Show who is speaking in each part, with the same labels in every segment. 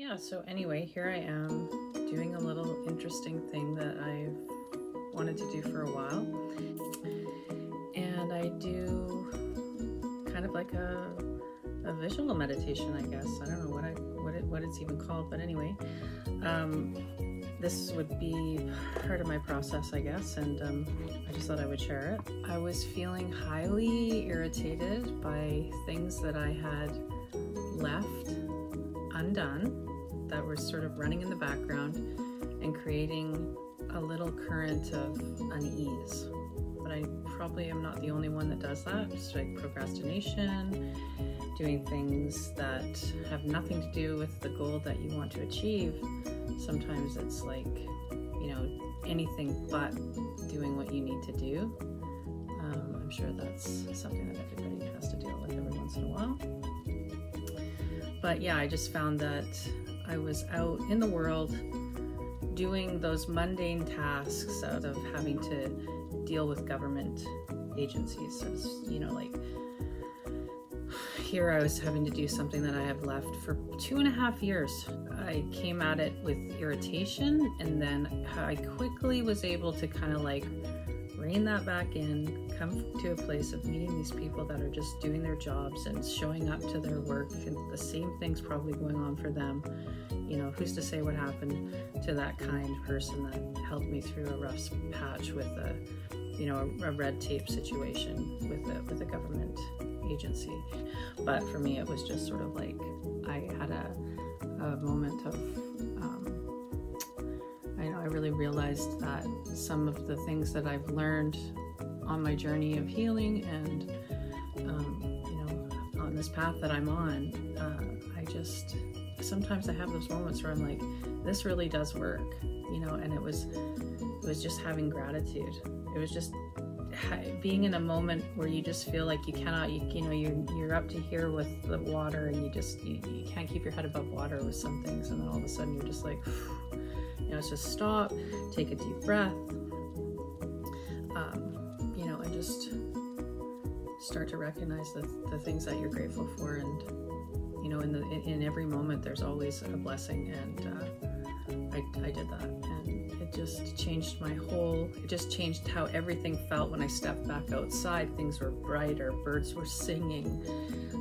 Speaker 1: Yeah, so anyway, here I am doing a little interesting thing that I've wanted to do for a while. And I do kind of like a visual meditation, I guess. I don't know what it's even called, but anyway, this would be part of my process, I guess, and I just thought I would share it. I was feeling highly irritated by things that I had left undone that were sort of running in the background and creating a little current of unease. But I probably am not the only one that does that. It's like procrastination, doing things that have nothing to do with the goal that you want to achieve. Sometimes it's like, anything but doing what you need to do. I'm sure that's something that everybody has to deal with every once in a while. But yeah, I just found that I was out in the world doing those mundane tasks out of having to deal with government agencies. So it's, like here I was having to do something that I have left for 2.5 years. I came at it with irritation, and then I quickly was able to kind of like rein that back in, come to a place of meeting these people that are just doing their jobs and showing up to their work, and the same thing's probably going on for them. Who's to say what happened to that kind person that helped me through a rough patch with a red tape situation with a government agency. But for me, it was just sort of like I had a moment of I really realized that some of the things that I've learned on my journey of healing and on this path that I'm on, sometimes I have those moments where I'm like, this really does work, and it was just having gratitude. It was just being in a moment where you just feel like you cannot, you're up to here with the water, and you can't keep your head above water with some things, and then all of a sudden you're just like, it's just stop, take a deep breath, and just start to recognize the things that you're grateful for, and in every moment there's always a blessing, and I did that, and it just changed it just changed how everything felt when I stepped back outside. Things were brighter, birds were singing,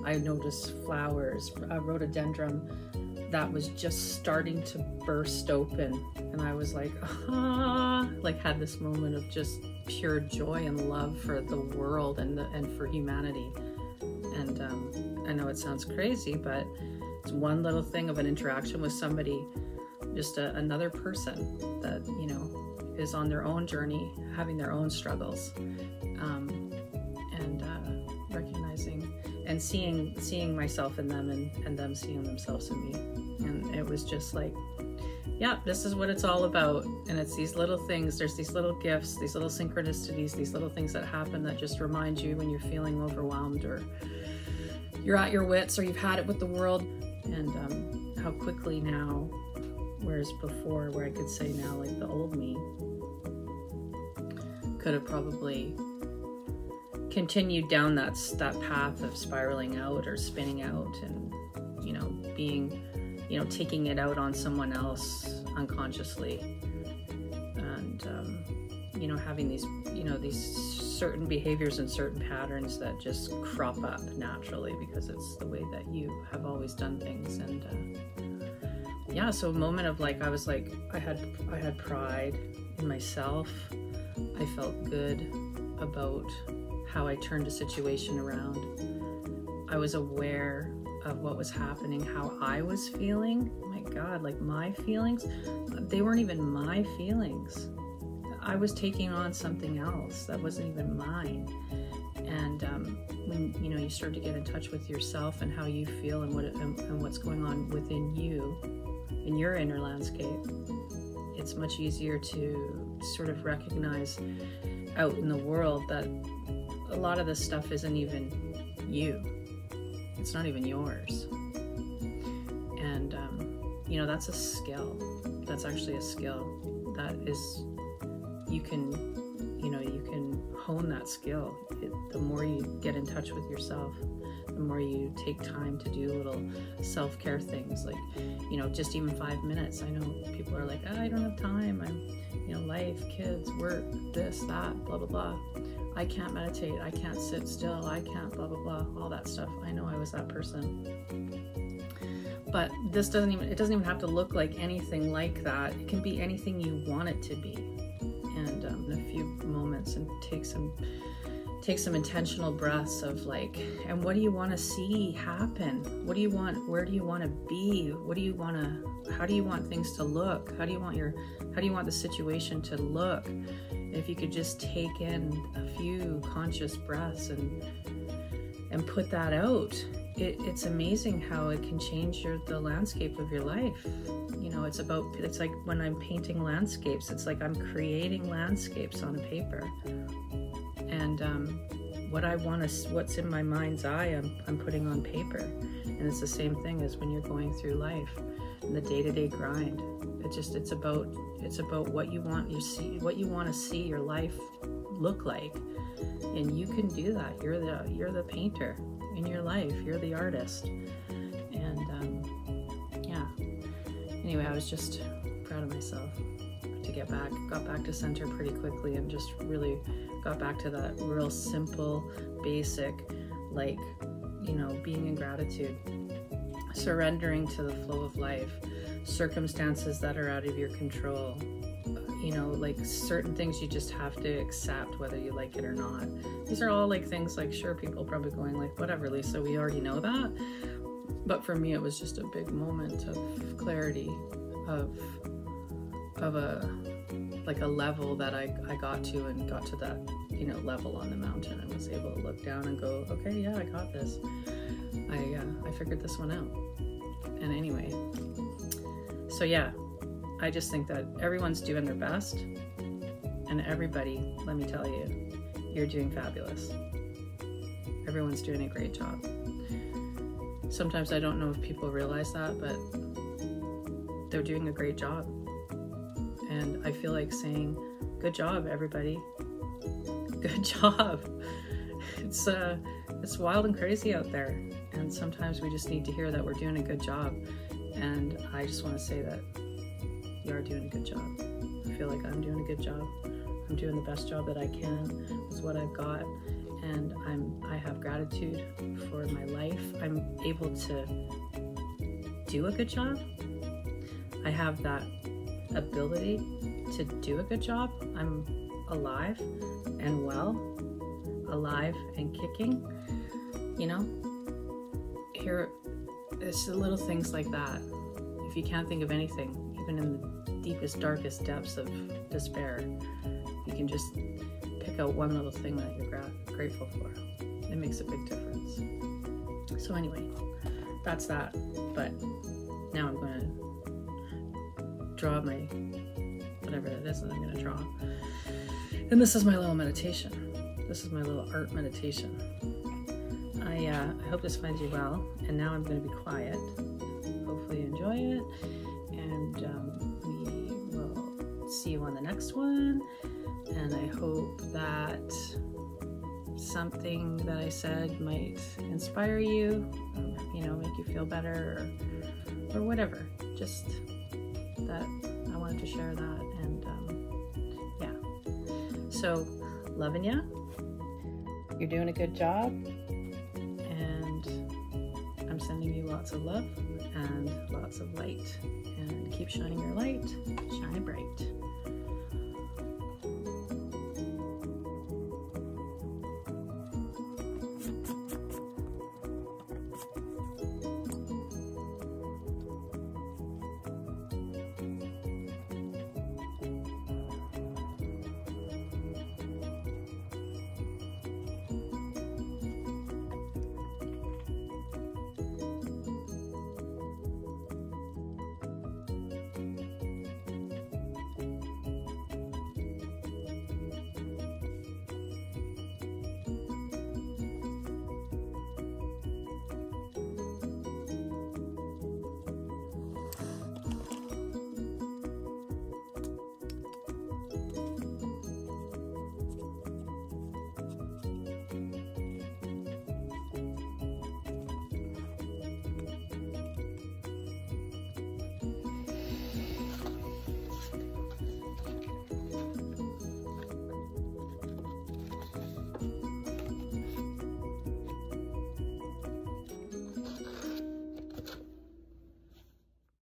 Speaker 1: I noticed flowers, a rhododendron that was just starting to burst open, and I was like, had this moment of just pure joy and love for the world and for humanity. And I know it sounds crazy, but it's one little thing of an interaction with somebody, just another person that is on their own journey, having their own struggles, and recognizing and seeing myself in them, and them seeing themselves in me. And it was just like, yeah, this is what it's all about. And it's these little things, there's these little gifts, these little synchronicities, these little things that happen that just remind you when you're feeling overwhelmed, or you're at your wits, or you've had it with the world. And how quickly now, whereas before, where I could say now, like the old me could have probably continued down that path of spiraling out or spinning out, and being taking it out on someone else unconsciously, and having these certain behaviors and certain patterns that just crop up naturally because it's the way that you have always done things. And yeah, so a moment of like, I was like, I had pride in myself. I felt good about how I turned a situation around. I was aware of what was happening, how I was feeling. Oh my God, like my feelings, they weren't even my feelings. I was taking on something else that wasn't even mine. And when you start to get in touch with yourself and how you feel, and what's going on within you, in your inner landscape, it's much easier to sort of recognize out in the world that a lot of this stuff isn't even you. It's not even yours. And that's a skill. That's actually a skill that is, you can hone that skill. The more you get in touch with yourself, the the more you take time to do little self-care things, like, you know, just even 5 minutes. I know people are like, oh, I don't have time. I'm, you know, life, kids, work, this, that, blah, blah, blah. I can't meditate. I can't sit still. I can't blah, blah, blah, all that stuff. I know I was that person. But this doesn't even have to look like anything like that. It can be anything you want it to be. And in a few moments, and take some intentional breaths of like, and what do you want to see happen? What do you want? Where do you want to be? What do you want to, how do you want things to look? How do you want the situation to look? If you could just take in a few conscious breaths and put that out, it's amazing how it can change the landscape of your life. You know, it's like when I'm painting landscapes, it's like I'm creating landscapes on a paper. And what's in my mind's eye, I'm putting on paper. And it's the same thing as when you're going through life and the day-to-day grind. It's about what you want to see your life look like. And you can do that. You're the painter in your life. You're the artist. And yeah. Anyway, I was just proud of myself to got back to center pretty quickly, and just really got back to that real simple, basic, like, you know, being in gratitude, surrendering to the flow of life, circumstances that are out of your control. You know, like certain things you just have to accept whether you like it or not. These are all like things like, sure, people probably going like, whatever, Lisa, we already know that. But for me, it was just a big moment of clarity, of a level that I got to, and got to that, you know, level on the mountain, and was able to look down and go, okay, yeah, I got this. I figured this one out. And anyway, so yeah, I just think that everyone's doing their best, and everybody, let me tell you, you're doing fabulous. Everyone's doing a great job. Sometimes I don't know if people realize that, but they're doing a great job. And I feel like saying, good job, everybody. Good job. It's wild and crazy out there. And sometimes we just need to hear that we're doing a good job. And I just want to say that you are doing a good job. I feel like I'm doing a good job. I'm doing the best job that I can with what I've got. And I have gratitude for my life. I'm able to do a good job. I have that ability to do a good job. I'm alive and well, alive and kicking. You know, here, it's the little things like that. If you can't think of anything, even in the deepest, darkest depths of despair, you can just pick out one little thing that you're grateful for. It makes a big difference. So anyway, that's that. But now I'm going to draw my, whatever it is that I'm going to draw. And this is my little meditation. This is my little art meditation. I hope this finds you well. And now I'm going to be quiet. Hopefully you enjoy it. And we will see you on the next one. And I hope that something that I said might inspire you, or, you know, make you feel better, or whatever. Just that I wanted to share that. And yeah. So, loving ya. You're doing a good job. And I'm sending you lots of love and lots of light. And keep shining your light. Shine it bright.